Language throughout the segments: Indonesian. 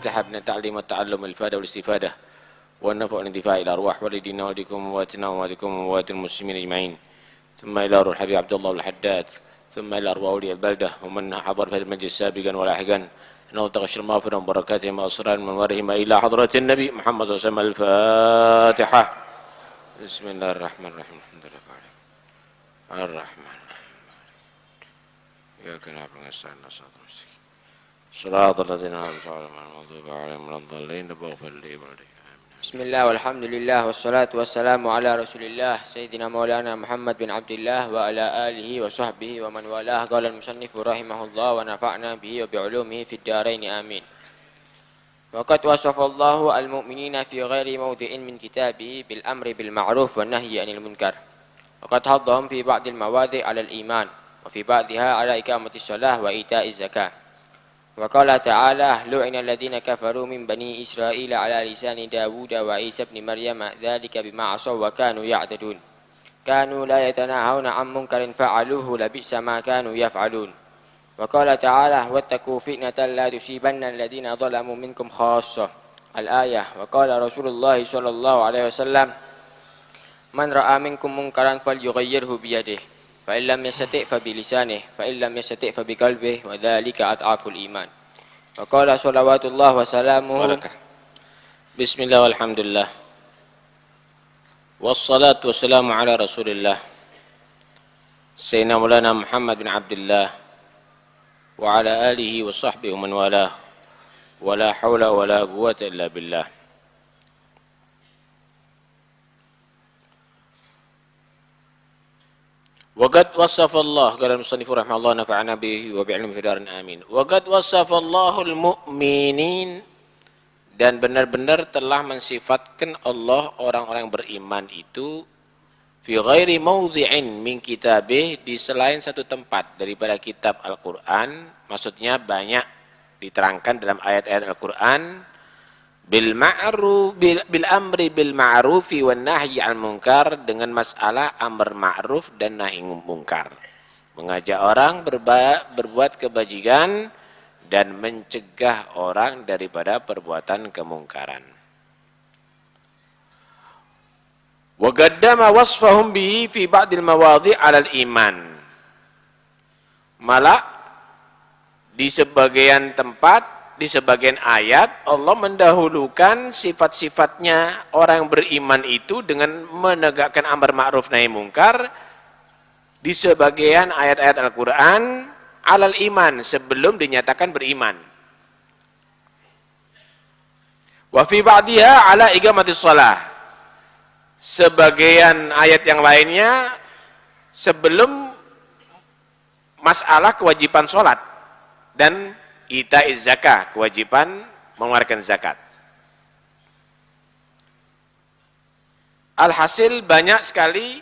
الفاتحة من التعليم والتعلم والإفادة والاستفادة والنفع والانتفاع إلى أرواح والدينا والديكم وواتنا وواتكم ووات المسلمين أجمعين، ثم إلى روح الحبيب عبد الله الحداد، ثم إلى أرواح أولياء البلدة ومن حضر في المجلس سابقا ولاحقا، إنه تغشر المغفرة وبركاتهم وأسرار منورهم إلى حضرة النبي محمد صلى الله عليه وسلم. الفاتحة. بسم الله الرحمن الرحيم. الحمد لله الرحمن الرحيم إياك نعبد ونستعين اهدنا الصراط المستقيم صراط الذين أنعمت عليهم غير المغضوب عليهم ولا الضالين. اغفر لي ولي. بسم الله والحمد لله والصلاة والسلام على رسول الله سيدنا مولانا محمد بن عبد الله وعلى آله وصحبه ومن والاه. قال المصنف رحمه الله ونفعنا به وبعلومه في الدارين آمين. وقد وصف الله المؤمنين في غير موضع من كتابه بالأمر بالمعروف والنهي عن المنكر، وقد حضهم في بعض المواضع على الإيمان وفي بعضها على إقامة الصلاة وإيتاء الزكاة. وقال تعالى: لعن الذين كفروا من بني إسرائيل على لسان داود وعيسى بن مريم ذلك بما عصوا وكانوا يعتدون كانوا لا يتناهون عن منكر فعلوه لبئس ما كانوا يفعلون. وقال تعالى: واتقوا فتنة لا تصيبن الذين ظلموا منكم خاصة الآية. وقال رسول الله صلى الله عليه وسلم: من رأى منكم منكرا فليغيره بيده فإن لم يستطع فبلسانه فإن لم يستطع فبقلبه وذلك أضعف الإيمان. وقال صلوات الله وسلامه بركة. بسم الله والحمد لله والصلاة والسلام على رسول الله سيدنا مولانا محمد بن عبد الله وعلى آله وصحبه ومن والاه ولا حول ولا قوة إلا بالله. وقد وصف الله قال المصنف رحمه الله نفعنا به وبعلمه في دار آمين. وقد وصف Allahul mu'minin, dan benar-benar telah mensifatkan Allah orang-orang beriman itu fi ghairi mawdhi'in min kitabih, di selain satu tempat daripada kitab Al-Qur'an, maksudnya banyak diterangkan dalam ayat-ayat Al-Qur'an, bil ma'ruf bil amri bil ma'rufi wan nahyi 'anil munkar, dengan masalah amar ma'ruf dan nahi munkar, mengajak orang berbuat kebajikan dan mencegah orang daripada perbuatan kemungkaran. Wa qaddama wasfahum bihi fi ba'dil mawadhi' 'alal iman, malah di sebagian tempat, di sebagian ayat Allah mendahulukan sifat-sifatnya orang yang beriman itu dengan menegakkan amar ma'ruf nahi mungkar di sebagian ayat-ayat Al-Quran alal iman, sebelum dinyatakan beriman. Wa fi ba'diha ala iqamatis shalah, sebagian ayat yang lainnya sebelum masalah kewajiban sholat dan ita'iz zakah, kewajiban mengeluarkan zakat. Alhasil banyak sekali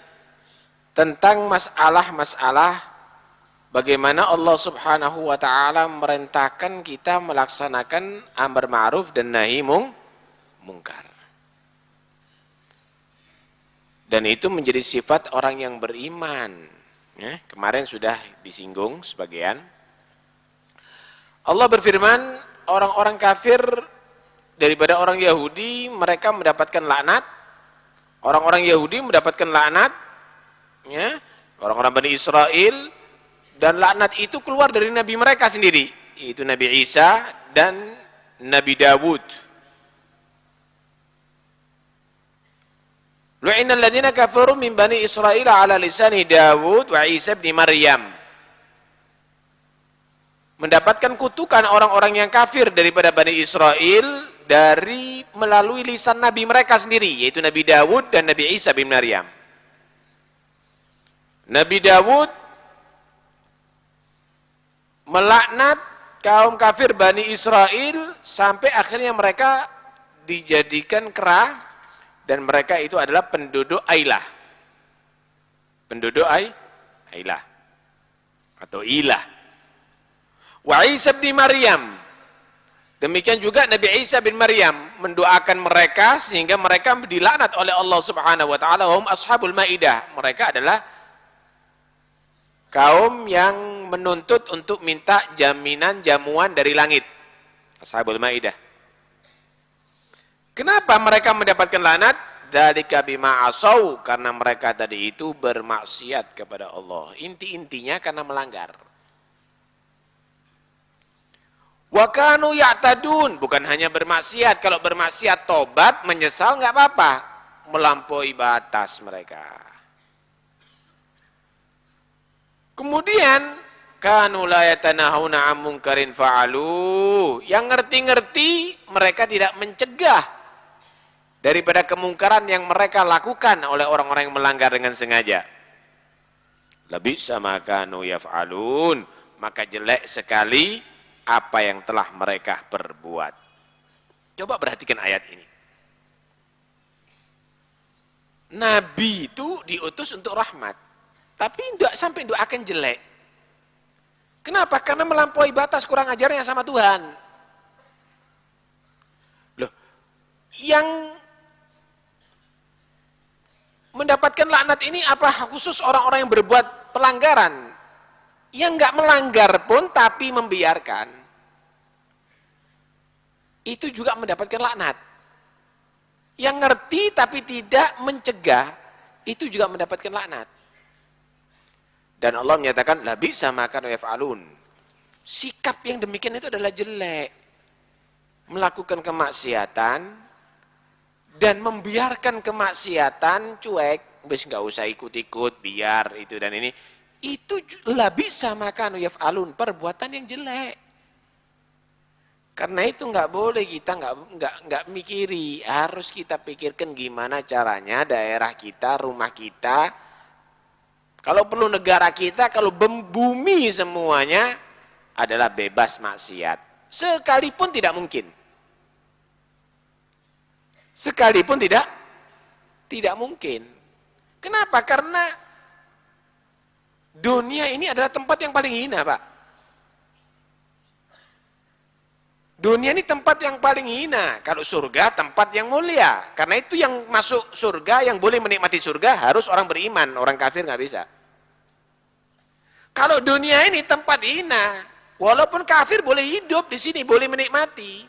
tentang masalah-masalah bagaimana Allah Subhanahu wa ta'ala merintahkan kita melaksanakan amar ma'ruf dan nahi mungkar. Dan itu menjadi sifat orang yang beriman. Ya, kemarin sudah disinggung sebagian. Allah berfirman, orang-orang kafir daripada orang Yahudi, mereka mendapatkan laknat. Orang-orang Yahudi mendapatkan laknat, ya, orang-orang Bani Israel, dan laknat itu keluar dari nabi mereka sendiri, yaitu Nabi Isa dan Nabi Dawud. Lu'inal ladzina kafaru min Bani Israil ala lisani Dawud wa Isa bin Maryam. Mendapatkan kutukan orang-orang yang kafir daripada Bani Israel dari melalui lisan nabi mereka sendiri, yaitu Nabi Dawud dan Nabi Isa bin Maryam. Nabi Dawud melaknat kaum kafir Bani Israel sampai akhirnya mereka dijadikan kera, dan mereka itu adalah penduduk Ailah. Penduduk Ailah atau Ilah. Wa Isa bin Maryam, demikian juga Nabi Isa bin Maryam mendoakan mereka sehingga mereka dilaknat oleh Allah Subhanahu wa taala. Hum ashabul maidah, mereka adalah kaum yang menuntut untuk minta jaminan jamuan dari langit. Ashabul maidah. Kenapa mereka mendapatkan laknat? Dzalika bima asau, karena mereka tadi itu bermaksiat kepada Allah. Inti-intinya karena melanggar. Wa kanu ya'tadun, bukan hanya bermaksiat. Kalau bermaksiat tobat, menyesal nggak apa-apa. Melampaui batas mereka. Kemudian kanu la yatanahuna 'an munkarin fa'alu. Yang ngerti-ngerti mereka tidak mencegah daripada kemungkaran yang mereka lakukan oleh orang-orang yang melanggar dengan sengaja. Lebih sama kanu yaf'alun, maka jelek sekali apa yang telah mereka perbuat. Coba perhatikan ayat ini. Nabi itu diutus untuk rahmat, tapi tidak sampai doakan jelek. Kenapa? Karena melampaui batas, kurang ajarnya sama Tuhan. Loh, yang mendapatkan laknat ini apa khusus orang-orang yang berbuat pelanggaran? Yang nggak melanggar pun tapi membiarkan, itu juga mendapatkan laknat. Yang ngerti tapi tidak mencegah, itu juga mendapatkan laknat. Dan Allah menyatakan labi sama kanu yaf'alun. Sikap yang demikian itu adalah jelek. Melakukan kemaksiatan dan membiarkan kemaksiatan cuek, wis nggak usah ikut-ikut, biar itu dan ini. Itu labi sama kanu yaf'alun, perbuatan yang jelek. Karena itu nggak boleh kita nggak mikiri, harus kita pikirkan gimana caranya daerah kita, rumah kita, kalau perlu negara kita, kalau bumi semuanya adalah bebas maksiat. Sekalipun tidak mungkin. Sekalipun tidak mungkin. Kenapa? Karena dunia ini adalah tempat yang paling hina, Pak. Dunia ini tempat yang paling hina. Kalau surga tempat yang mulia. Karena itu yang masuk surga, yang boleh menikmati surga harus orang beriman. Orang kafir nggak bisa. Kalau dunia ini tempat hina, walaupun kafir boleh hidup di sini, boleh menikmati.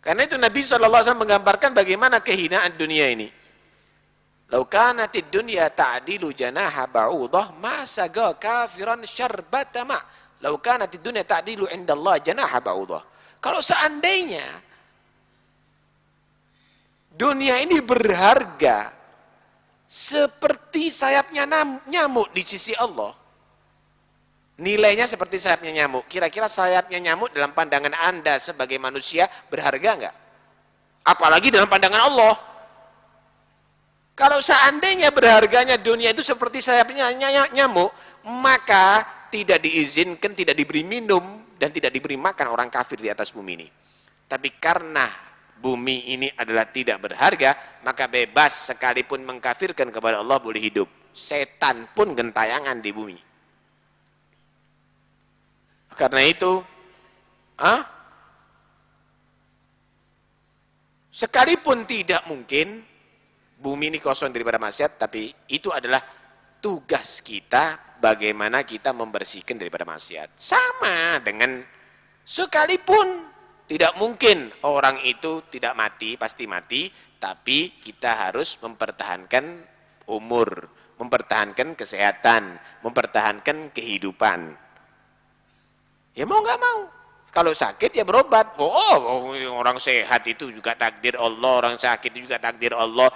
Karena itu Nabi SAW menggambarkan bagaimana kehinaan dunia ini. Lau kanatid dunya ta'dilu janaha ba'udah ma saga kafiran syarbata ma'. Lau kanatid dunya ta'dilu indallah janaha ba'udah. Kalau seandainya dunia ini berharga seperti sayapnya nyamuk di sisi Allah, nilainya seperti sayapnya nyamuk. Kira-kira sayapnya nyamuk dalam pandangan Anda sebagai manusia berharga enggak? Apalagi dalam pandangan Allah. Kalau seandainya berharganya dunia itu seperti sayapnya nyamuk, maka tidak diizinkan, tidak diberi minum, dan tidak diberi makan orang kafir di atas bumi ini. Tapi karena bumi ini adalah tidak berharga, maka bebas sekalipun mengkafirkan kepada Allah boleh hidup. Setan pun gentayangan di bumi. Karena itu, sekalipun tidak mungkin bumi ini kosong daripada maksiat, tapi itu adalah tugas kita bagaimana kita membersihkan daripada maksiat. Sama dengan sekalipun tidak mungkin orang itu tidak mati, pasti mati, tapi kita harus mempertahankan umur, mempertahankan kesehatan, mempertahankan kehidupan. Ya mau nggak mau. Kalau sakit ya berobat. Orang sehat itu juga takdir Allah, orang sakit itu juga takdir Allah.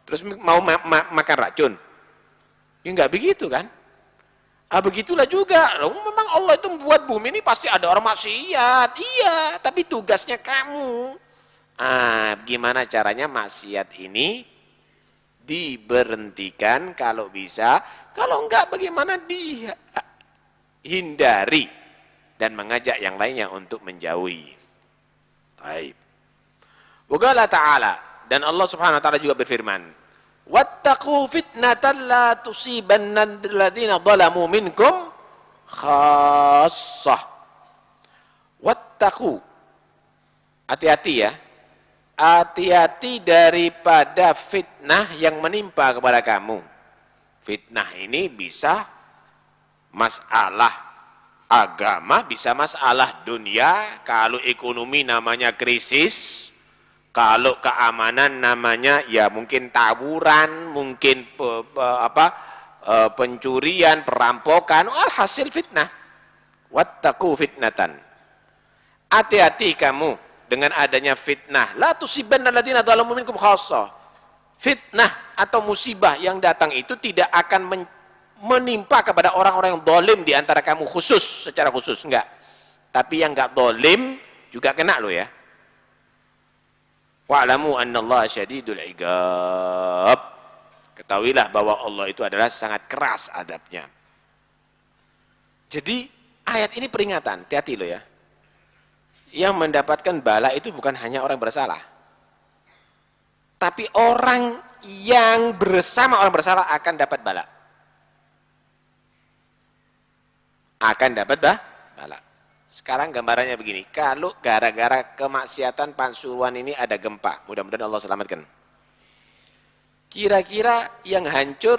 Terus mau makan racun? Ya nggak begitu kan? Begitulah juga. Loh, memang Allah itu membuat bumi ini pasti ada orang maksiat. Iya, tapi tugasnya kamu. Gimana caranya maksiat ini diberhentikan kalau bisa. Kalau enggak bagaimana dihindari dan mengajak yang lainnya untuk menjauhi. Baik. Wa qala ta'ala, dan Allah Subhanahu wa taala juga berfirman, wattaqu fitnatan la tusibanna alladziina zalamu minkum khassah. Wattaqu, hati-hati ya, hati-hati daripada fitnah yang menimpa kepada kamu. Fitnah ini bisa masalah agama, bisa masalah dunia. Kalau ekonomi namanya krisis, Kalau keamanan namanya ya mungkin tawuran, mungkin pencurian, perampokan, alhasil fitnah. Wattaqu fitnatan. Hati-hati kamu dengan adanya fitnah. La tusibanna alladziina dzalamu minkum khassah. Fitnah atau musibah yang datang itu tidak akan menimpa kepada orang-orang yang zalim di antara kamu khusus, secara khusus enggak. Tapi yang enggak zalim juga kena lo ya. Wa'lamu annallaha syadidul iqab. Ketahuilah bahwa Allah itu adalah sangat keras adabnya. Jadi ayat ini peringatan, hati-hati lo ya. Yang mendapatkan bala itu bukan hanya orang bersalah, tapi orang yang bersama orang bersalah akan dapat bala. Akan dapat bala. Sekarang gambarannya begini, kalau gara-gara kemaksiatan Pasuruan ini ada gempa, mudah-mudahan Allah selamatkan. Kira-kira yang hancur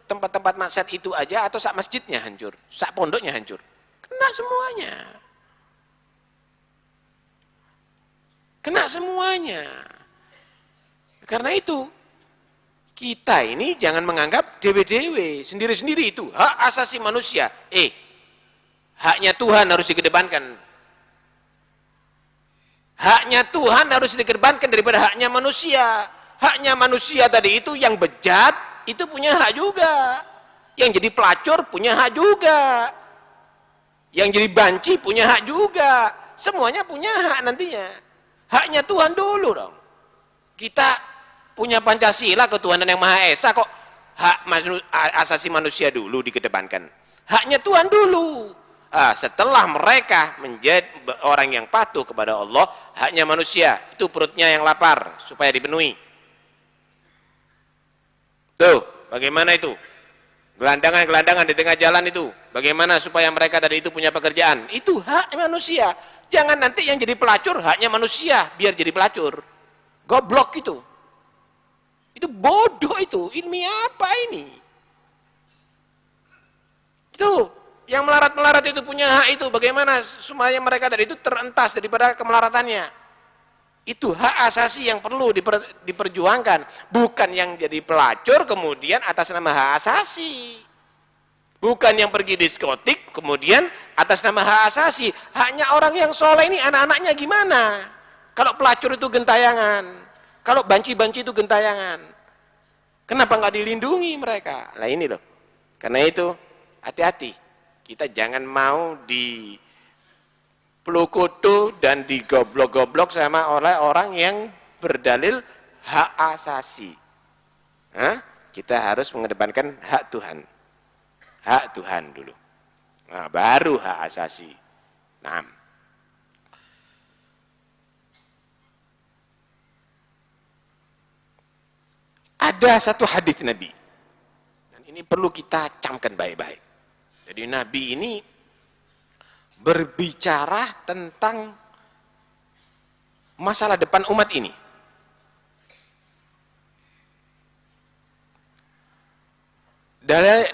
tempat-tempat maksiat itu aja atau sak masjidnya hancur, sak pondoknya hancur? Kena semuanya. Kena semuanya. Karena itu, kita ini jangan menganggap dewe-dewe, sendiri-sendiri itu hak asasi manusia. Haknya Tuhan harus dikedepankan. Haknya Tuhan harus dikedepankan daripada haknya manusia. Haknya manusia tadi itu yang bejat, itu punya hak juga. Yang jadi pelacur punya hak juga. Yang jadi banci punya hak juga. Semuanya punya hak nantinya. Haknya Tuhan dulu dong. Kita punya Pancasila, ketuhanan yang Maha Esa, kok hak asasi manusia dulu dikedepankan. Haknya Tuhan dulu. Setelah mereka menjadi orang yang patuh kepada Allah, haknya manusia, itu perutnya yang lapar supaya dipenuhi. Tuh, bagaimana itu? Gelandangan-gelandangan di tengah jalan itu, bagaimana supaya mereka tadi itu punya pekerjaan? Itu hak manusia. Jangan nanti yang jadi pelacur haknya manusia biar jadi pelacur. Goblok itu. Itu bodoh itu. Ini apa ini? Itu yang melarat-melarat itu punya hak itu, bagaimana supaya mereka tadi itu terentas daripada kemelaratannya. Itu hak asasi yang perlu diperjuangkan, bukan yang jadi pelacur kemudian atas nama hak asasi. Bukan yang pergi diskotik kemudian atas nama hak asasi. Haknya orang yang soleh ini anak-anaknya gimana? Kalau pelacur itu gentayangan, kalau banci-banci itu gentayangan, kenapa nggak dilindungi mereka? Nah ini loh, karena itu hati-hati. Kita jangan mau dipeluk-kutu dan digoblok-goblok sama oleh orang yang berdalil hak asasi. Kita harus mengedepankan hak Tuhan. Hak Tuhan dulu. Nah, baru hak asasi. Nah. Ada satu hadis Nabi. Dan ini perlu kita camkan baik-baik. Jadi Nabi ini berbicara tentang masalah depan umat ini.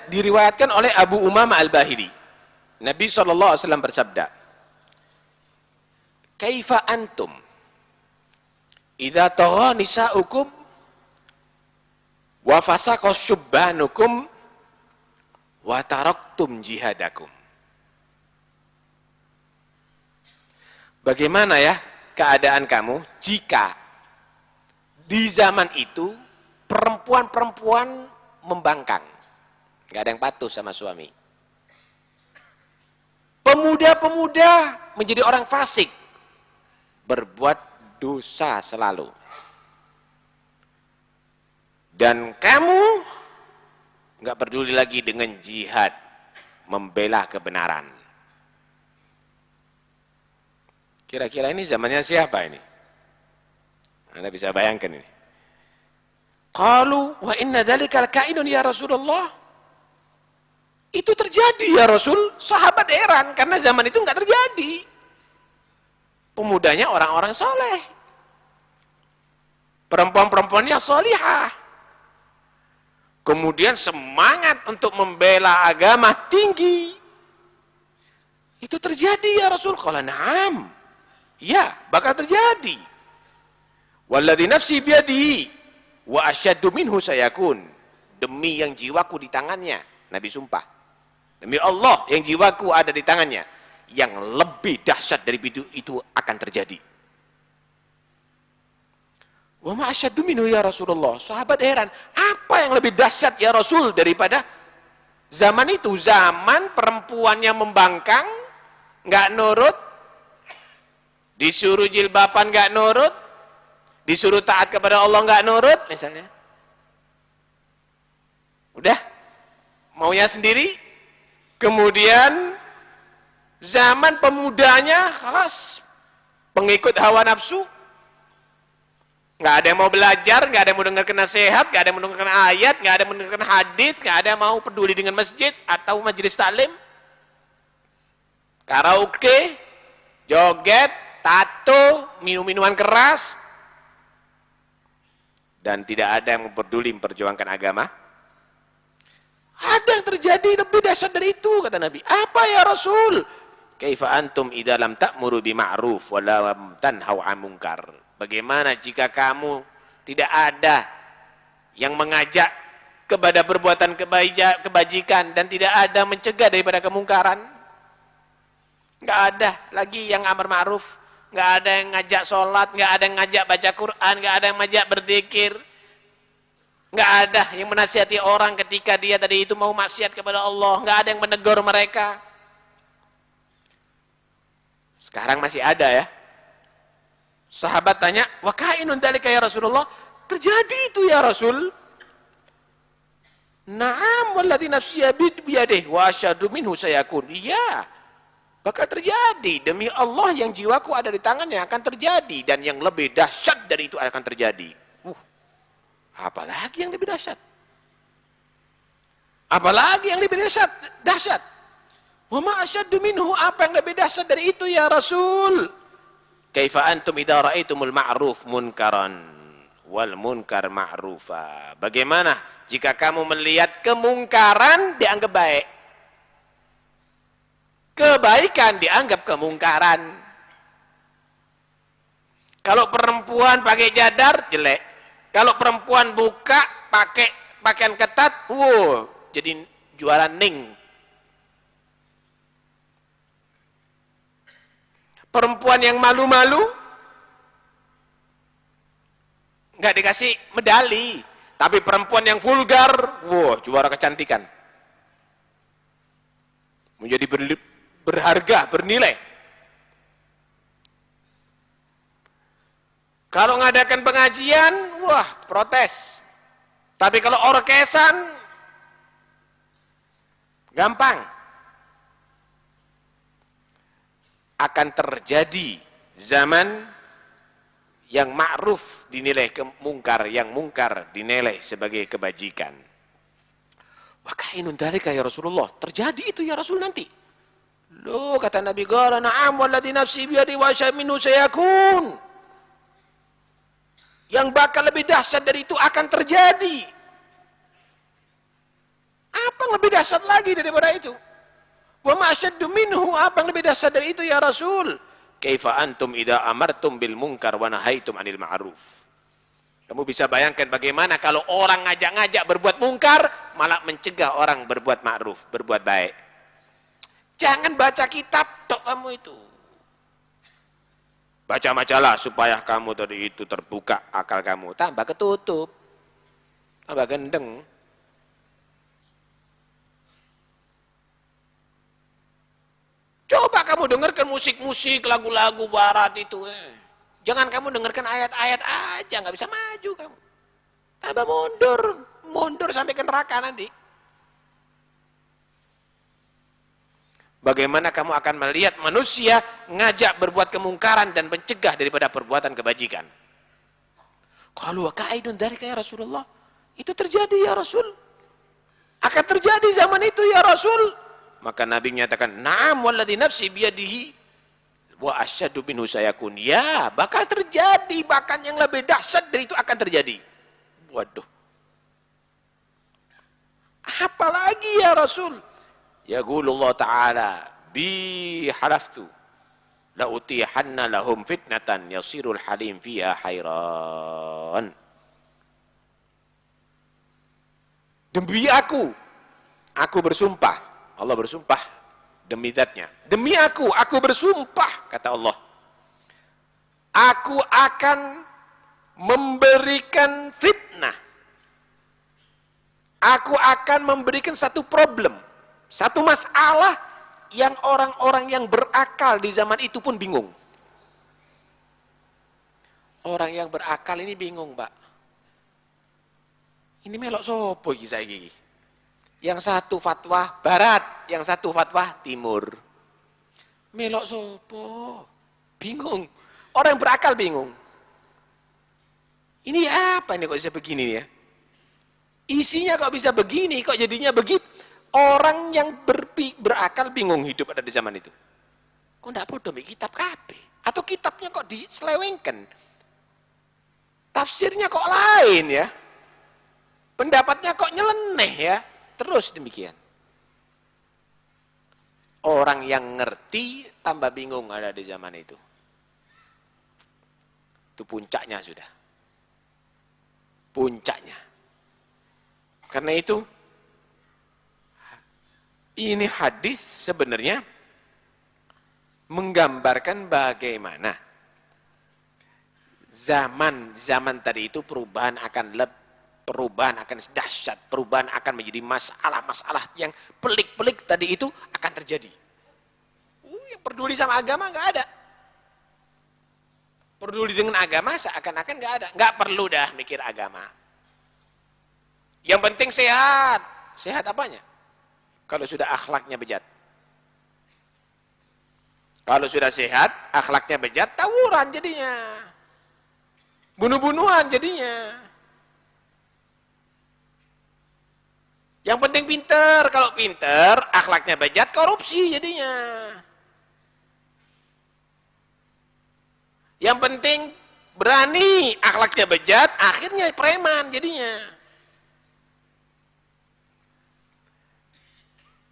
Diriwayatkan oleh Abu Umamah Al-Bahili. Nabi SAW bersabda, "Kaifa antum idza tagha nisa'ukum wa fasaqa syubbanukum wa taraktum jihadakum." Bagaimana ya keadaan kamu jika di zaman itu perempuan-perempuan membangkang, nggak ada yang patuh sama suami, pemuda-pemuda menjadi orang fasik, berbuat dosa selalu, dan kamu nggak peduli lagi dengan jihad membela kebenaran. Kira-kira ini zamannya siapa ini? Anda bisa bayangkan ini. Qalu wa inna dzalika kainun ya Rasulullah. Itu terjadi ya Rasul. Sahabat heran karena zaman itu nggak terjadi. Pemudanya orang-orang soleh, perempuan-perempuannya solihah. Kemudian semangat untuk membela agama tinggi. Itu terjadi ya Rasul. Qala na'am. Ya, bakal terjadi. Walladzi nafsi biyadihi wa asyaddu minhu sayakun. Demi yang jiwaku di tangannya, Nabi sumpah. Demi Allah yang jiwaku ada di tangannya, yang lebih dahsyat dari itu akan terjadi. Wa ma asyaddu minhu ya Rasulullah. Sahabat heran, apa yang lebih dahsyat ya Rasul daripada zaman itu? Zaman perempuannya membangkang, nggak nurut, disuruh jilbaban nggak nurut, disuruh taat kepada Allah nggak nurut, misalnya. Udah, maunya sendiri. Kemudian zaman pemudanya, kelas pengikut hawa nafsu. Nggak ada yang mau belajar, nggak ada yang mau dengarkan nasihat, nggak ada yang mau dengarkan ayat, nggak ada yang mau dengarkan hadis, nggak ada yang mau peduli dengan masjid atau majelis taklim. Karaoke, joget, tato, minum-minuman keras, dan tidak ada yang peduli memperjuangkan agama. Ada yang terjadi lebih dahsyat dari itu, kata Nabi. Apa ya Rasul? Kaifa antum idza lam ta'muru bi ma'ruf wa lam tanhau 'an munkar. Bagaimana jika kamu tidak ada yang mengajak kepada perbuatan kebajikan dan tidak ada mencegah daripada kemungkaran? Nggak ada lagi yang amar ma'ruf, nggak ada yang ngajak sholat, nggak ada yang ngajak baca Quran, nggak ada yang ngajak berzikir, nggak ada yang menasihati orang ketika dia tadi itu mau maksiat kepada Allah, nggak ada yang menegur mereka. Sekarang masih ada ya. Sahabat tanya, wa kainun dzalika ya Rasulullah? Terjadi itu ya Rasul. Na'am walladzi nafsi biyadihi wa asyhadu minhu sayakun. Iya, bakal terjadi. Demi Allah yang jiwaku ada di tangannya akan terjadi, dan yang lebih dahsyat dari itu akan terjadi. Apalagi yang lebih dahsyat? Apalagi yang lebih dahsyat? Wa ma asyaddu minhu, apa yang lebih dahsyat dari itu ya Rasul? Kaifa antum idza ra'aitumul ma'ruf munkaran wal munkar ma'rufa. Bagaimana jika kamu melihat kemungkaran dianggap baik, kebaikan dianggap kemungkaran? Kalau perempuan pakai cadar jelek, kalau perempuan buka pakai pakaian ketat, jadi jualan ning. Perempuan yang malu-malu nggak dikasih medali, tapi perempuan yang vulgar, juara kecantikan, menjadi berharga, bernilai. Kalau ngadakan pengajian, protes. Tapi kalau orkesan, gampang. Akan terjadi zaman yang ma'ruf dinilai mungkar, yang mungkar dinilai sebagai kebajikan. Wa kainun dzalika ya Rasulullah. Terjadi itu ya Rasul nanti. Loh, kata Nabi, qala na'am walladzi nafsi biyadihi wa asyhadu minhu sayakun. Yang bakal lebih dahsyat dari itu akan terjadi. Apa yang lebih dahsyat lagi daripada itu? Wa ma asyaddu minhu, apa yang lebih dahsyat dari itu ya Rasul? Kaifa antum idza amartum bil munkar wa nahaitum 'anil ma'ruf. Kamu bisa bayangkan bagaimana kalau orang ngajak-ngajak berbuat mungkar, malah mencegah orang berbuat ma'ruf, berbuat baik. Jangan baca kitab tok kamu itu. Baca majalah supaya kamu tadi itu terbuka akal kamu, tambah ketutup, tambah gendeng. Coba kamu dengarkan musik-musik, lagu-lagu barat itu. Jangan kamu dengarkan ayat-ayat aja, nggak bisa maju kamu. Tambah mundur sampai ke neraka nanti. Bagaimana kamu akan melihat manusia ngajak berbuat kemungkaran dan mencegah daripada perbuatan kebajikan? Qalu wa kaidun dzalika ya Rasulullah. Itu terjadi ya Rasul. Akan terjadi zaman itu ya Rasul. Maka Nabi menyatakan, na'am walladzi nafsi biyadihi wa asyaddu minhu sayakun. Ya, bakal terjadi, bahkan yang lebih dahsyat dari itu akan terjadi. Waduh. Apalagi ya Rasul? Yaqulullah ta'ala, bi halaftu la utihanna lahum fitnatan yasirul halim fiha hairan. Demi aku bersumpah, Allah bersumpah demi zatnya. Demi aku bersumpah, kata Allah. Aku akan memberikan fitnah. Aku akan memberikan satu problem, satu masalah yang orang-orang yang berakal di zaman itu pun bingung. Orang yang berakal ini bingung, Pak. Ini melok sopo iki saiki? Yang satu fatwa barat, yang satu fatwa timur. Melok sopo? Bingung. Orang yang berakal bingung. Ini apa ini kok bisa begini nih ya? Isinya kok bisa begini, kok jadinya begitu? Orang yang berakal bingung hidup ada di zaman itu. Kok enggak bodoh kitab kabeh? Atau kitabnya kok diselewengkan? Tafsirnya kok lain ya? Pendapatnya kok nyeleneh ya? Terus demikian. Orang yang ngerti tambah bingung ada di zaman itu. Itu puncaknya sudah. Puncaknya. Karena itu, ini hadis sebenarnya menggambarkan bagaimana zaman tadi itu perubahan akan dahsyat, perubahan akan menjadi masalah-masalah yang pelik-pelik tadi itu akan terjadi. Yang peduli sama agama nggak ada. Peduli dengan agama seakan-akan nggak ada. Nggak perlu dah mikir agama. Yang penting sehat. Sehat apanya? Kalau sudah akhlaknya bejat. Kalau sudah sehat, akhlaknya bejat, tawuran jadinya. Bunuh-bunuhan jadinya. Yang penting pinter, kalau pinter, akhlaknya bejat, korupsi jadinya. Yang penting berani, akhlaknya bejat, akhirnya preman jadinya.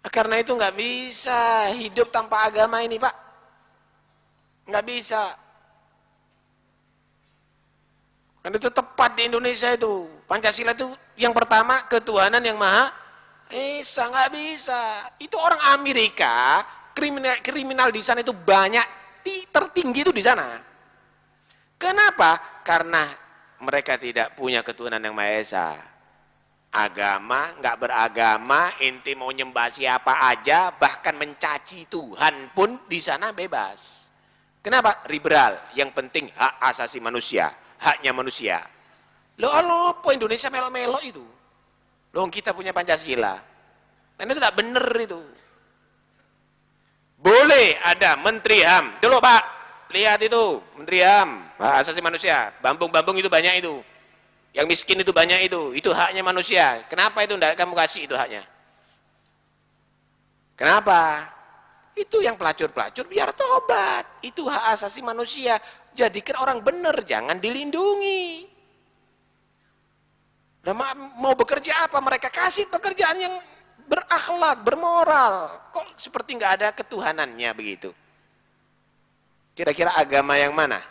Karena itu nggak bisa hidup tanpa agama ini, Pak. Nggak bisa. Karena itu tepat di Indonesia itu. Pancasila itu yang pertama ketuhanan yang Maha Esa, nggak bisa. Itu orang Amerika, kriminal di sana itu banyak, tertinggi itu di sana. Kenapa? Karena mereka tidak punya ketuhanan yang Maha Esa. Agama, nggak beragama, inti mau nyembah siapa aja, bahkan mencaci Tuhan pun di sana bebas. Kenapa? Liberal, yang penting hak asasi manusia, haknya manusia. Loh, apa Indonesia melok-melok itu? Loh, kita punya Pancasila. Dan itu tidak benar itu. Boleh ada Menteri HAM. Dulu Pak, lihat itu, Menteri HAM, hak asasi manusia. Bambung-bambung itu banyak itu. Yang miskin itu banyak itu haknya manusia. Kenapa itu enggak kamu kasih itu haknya? Kenapa? Itu yang pelacur-pelacur biar tobat. Itu hak asasi manusia. Jadikan orang benar, jangan dilindungi. Nah, mau bekerja apa? Mereka kasih pekerjaan yang berakhlak, bermoral. Kok seperti nggak ada ketuhanannya begitu? Kira-kira agama yang mana?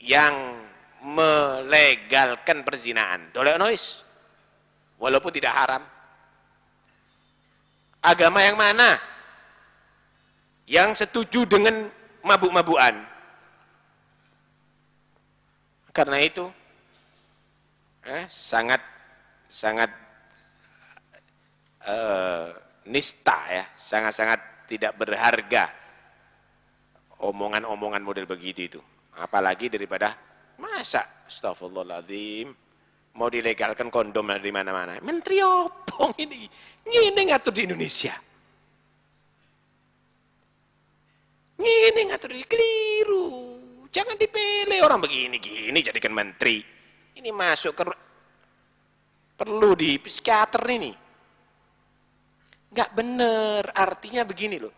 Yang melegalkan perzinaan. Dolek nois. Walaupun tidak haram. Agama yang mana? Yang setuju dengan mabuk-mabukan. Karena itu sangat nista ya, sangat-sangat tidak berharga omongan-omongan model begitu itu. Apalagi daripada masa astagfirullahaladzim mau dilegalkan kondom di mana-mana. Menteri opong ini ngatur di Indonesia. Ngene ngatur di keliru. Jangan dipilih orang begini-gini jadikan menteri. Ini masuk ke perlu di psikiater ini. Enggak benar, artinya begini loh.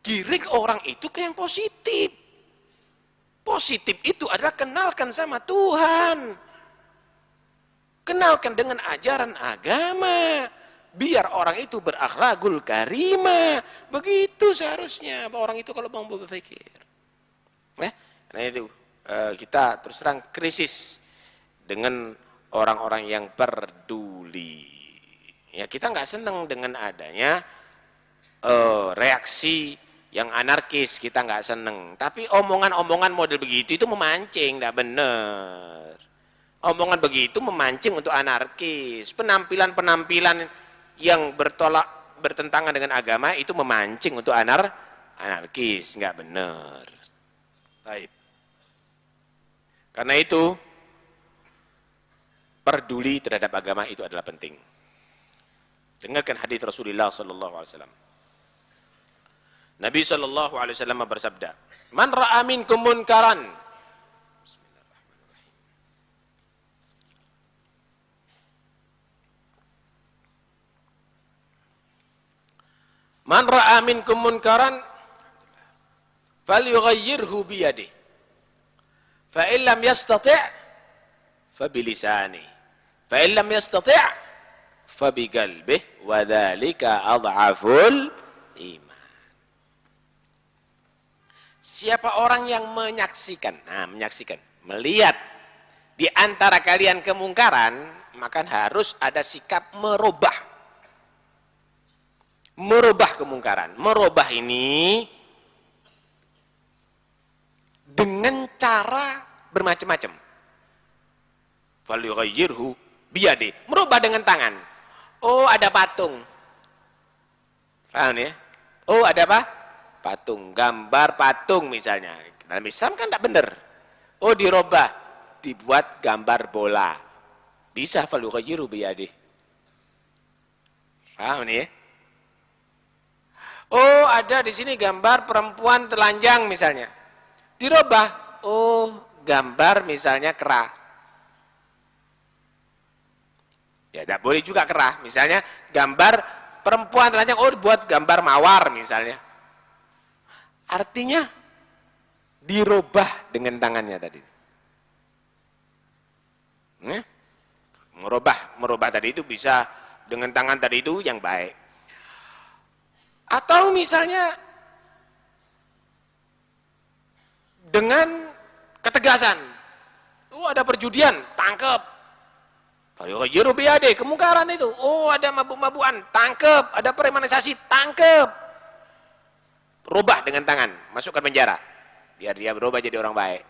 Giring orang itu ke yang positif. Positif itu adalah kenalkan sama Tuhan. Kenalkan dengan ajaran agama. biar orang itu berakhlakul karimah. Begitu seharusnya orang itu kalau mau berpikir. Karena itu kita terus terang krisis dengan orang-orang yang peduli. Ya, kita nggak senang dengan adanya reaksi yang anarkis, kita nggak senang. Tapi omongan-omongan model begitu itu memancing, nggak benar. Omongan begitu memancing untuk anarkis. Penampilan-penampilan yang bertentangan dengan agama itu memancing untuk anarkis, nggak benar. Baik. Karena itu peduli terhadap agama itu adalah penting. Dengarkan hadis Rasulullah sallallahu alaihi wasallam. Nabi sallallahu alaihi wasallam bersabda, "Man ra'a minkum munkaran." Man ra'a minkum munkaran falyughayyirhu bi yadihi. Fa in lam yastati' fa bi lisanihi. Fa in lam yastati' fa bi qalbihi wa dzalika adhaful iman. Siapa orang yang menyaksikan, melihat di antara kalian kemungkaran, maka harus ada sikap merubah kemungkaran. Merubah ini dengan cara bermacam-macam. Falyughayyirhu biyadi. Merubah dengan tangan. Oh, ada patung. Paham ya? Oh, ada apa? Patung, gambar patung misalnya. Dalam Islam kan tak benar. Oh, dirubah, dibuat gambar bola. Bisa falyughayyirhu biyadi. Paham nih ya? Oh, ada di sini gambar perempuan telanjang misalnya. Dirubah, oh, gambar misalnya kera. Ya, tidak boleh juga kera. Misalnya gambar perempuan telanjang, oh, dibuat gambar mawar misalnya. Artinya dirubah dengan tangannya tadi. Merubah tadi itu bisa dengan tangan tadi itu yang baik. Atau misalnya dengan ketegasan. Oh, ada perjudian, tangkep. Falyughayyirhu biyadihi, kemungkaran itu. Oh, ada mabuk-mabukan, tangkep. Ada premanisasi, tangkep. Rubah dengan tangan, masukkan penjara. Biar dia berubah jadi orang baik.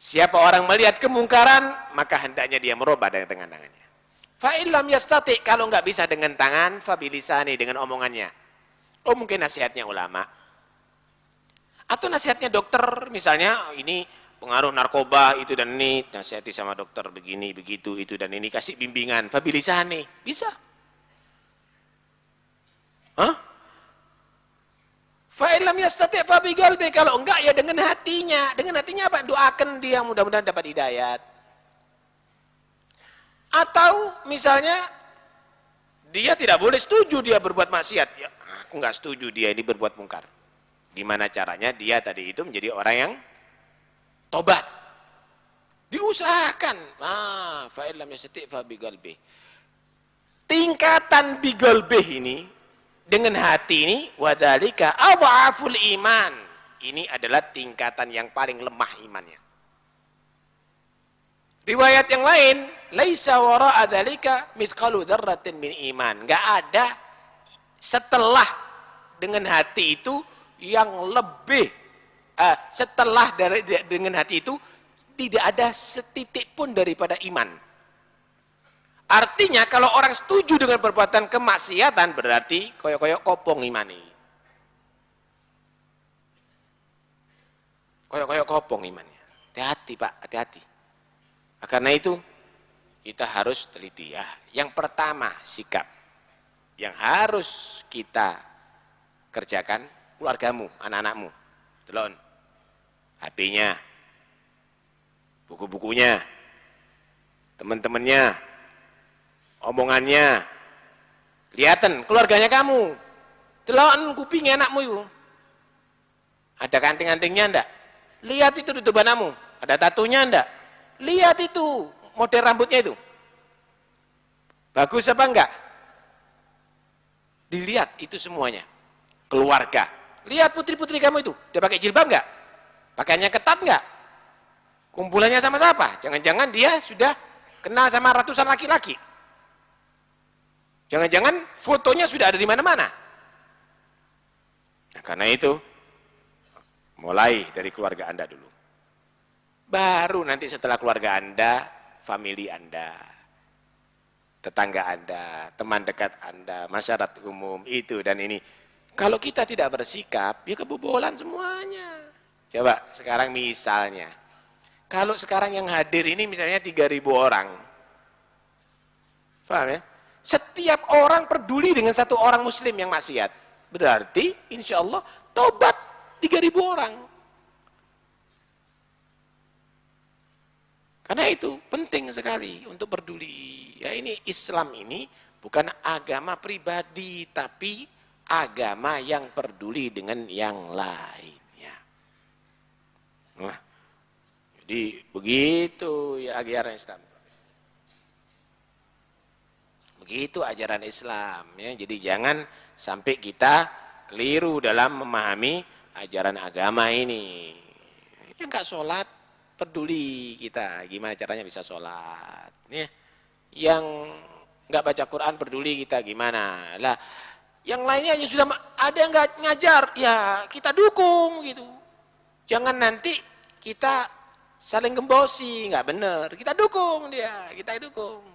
Siapa orang melihat kemungkaran, maka hendaknya dia merubah dengan tangannya. Fa illam yastati', kalau enggak bisa dengan tangan, fa bilisani, dengan omongannya. Oh, mungkin nasihatnya ulama. Atau nasihatnya dokter, misalnya ini pengaruh narkoba itu dan ini, nasihati sama dokter begini, begitu, itu dan ini, kasih bimbingan, fa bilisani, bisa. Fa illam yastati' fa bi qalbi, kalau enggak ya dengan hatinya. Dengan hatinya apa? Doakan dia mudah-mudahan dapat hidayat. Atau misalnya dia tidak boleh setuju dia berbuat maksiat. Ya, aku enggak setuju dia ini berbuat mungkar. Gimana caranya dia tadi itu menjadi orang yang tobat. Diusahakan. Fa illam yastati' fa bi qalbi. Tingkatan bi qalbi ini dengan hati ini, wadzalika adhaful iman. Ini adalah tingkatan yang paling lemah imannya. Riwayat yang lain, laisa wara'a dzalika mithqalu dzarratin min iman. Enggak ada setelah dengan hati itu yang lebih setelah dengan hati itu tidak ada setitik pun daripada iman. Artinya kalau orang setuju dengan perbuatan kemaksiatan berarti koyok-koyok kopong imani. Koyok-koyok kopong imannya. Hati-hati Pak, hati-hati. Karena itu kita harus teliti ya. Yang pertama sikap yang harus kita kerjakan, keluargamu, anak-anakmu. Delon. HP-nya, buku-bukunya, teman-temannya, omongannya, lihatan keluarganya kamu, delon kupingnya anakmu itu, ada kanting-kantingnya enggak? Lihat itu di tubuhmu, ada tatunya enggak? Lihat itu model rambutnya itu, Bagus apa enggak? Dilihat itu semuanya. Keluarga. Lihat putri-putri kamu itu, dia pakai jilbab enggak? Pakaiannya ketat enggak? Kumpulannya sama siapa? Jangan-jangan dia sudah kenal sama ratusan laki-laki. Jangan-jangan fotonya sudah ada di mana-mana. Nah, karena itu, mulai dari keluarga Anda dulu. Baru nanti setelah keluarga Anda, famili Anda, tetangga Anda, teman dekat Anda, masyarakat umum, itu dan ini. Kalau kita tidak bersikap, ya kebobolan semuanya. Coba sekarang misalnya, kalau sekarang yang hadir ini misalnya 3.000 orang. Paham ya? Setiap orang peduli dengan satu orang muslim yang maksiat. Berarti insya Allah tobat 3.000 orang. Karena itu penting sekali untuk peduli. Ya ini Islam ini bukan agama pribadi, tapi agama yang peduli dengan yang lainnya. Nah, jadi begitu ya ajaran Islam. Begitu ajaran Islam ya. Jadi jangan sampai kita keliru dalam memahami ajaran agama ini. Yang enggak sholat peduli kita gimana caranya bisa sholat. Ya. Yang enggak baca Quran peduli kita gimana. Lah, yang lainnya yang sudah ada yang enggak ngajar, ya kita dukung gitu. Jangan nanti kita saling gembosi, enggak benar. Kita dukung dia, kita dukung.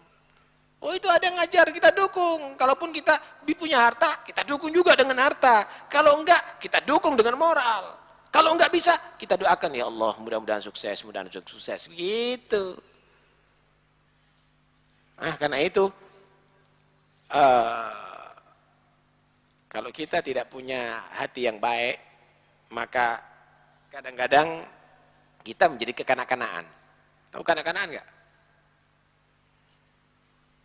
Oh itu ada yang ngajar, kita dukung. Kalaupun kita punya harta, kita dukung juga dengan harta. Kalau enggak, kita dukung dengan moral. Kalau enggak bisa, kita doakan, ya Allah mudah-mudahan sukses, mudah-mudahan sukses. Gitu. Nah karena itu, kalau kita tidak punya hati yang baik, maka kadang-kadang kita menjadi kekanak-kanaan. Tahu kanak-kanaan enggak?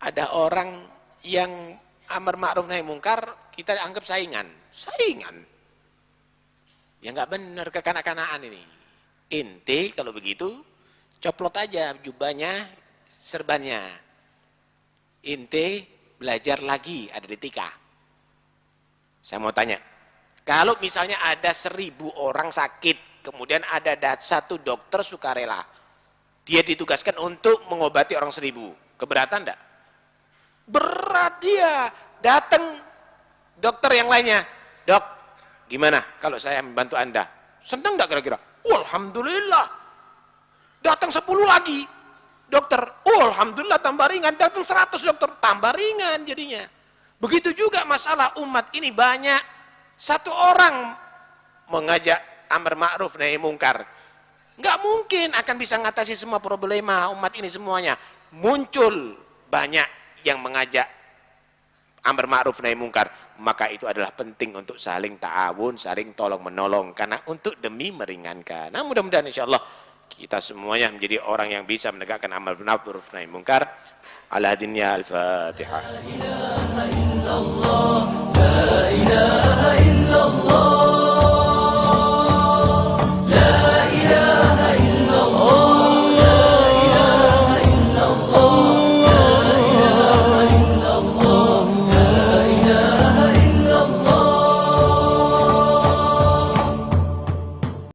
Ada orang yang amar ma'ruf nahi mungkar, kita anggap saingan. Saingan. Ya enggak benar kekanak-kanaan ini. Inti kalau begitu, coplot aja jubahnya, serbannya. Inti belajar lagi, ada etika. Saya mau tanya, kalau misalnya ada 1.000 orang sakit, kemudian ada satu dokter sukarela, dia ditugaskan untuk mengobati orang 1.000, keberatan enggak? Berat dia, datang dokter yang lainnya, dok, gimana kalau saya membantu Anda? Senang enggak kira-kira? Alhamdulillah. Datang 10 lagi dokter, alhamdulillah tambah ringan. Datang 100 dokter, tambah ringan jadinya. Begitu juga masalah umat ini banyak. Satu orang mengajak amar ma'ruf nahi mungkar, enggak mungkin akan bisa mengatasi semua problema umat ini semuanya. Muncul banyak yang mengajak amar ma'ruf nahi mungkar, maka itu adalah penting untuk saling ta'awun, saling tolong menolong, karena untuk demi meringankan. Nah mudah-mudahan insyaallah kita semuanya menjadi orang yang bisa menegakkan amar ma'ruf nahi mungkar. Ala dinnya al-Fatihah. La ilaha illallah, la ilaha illallah.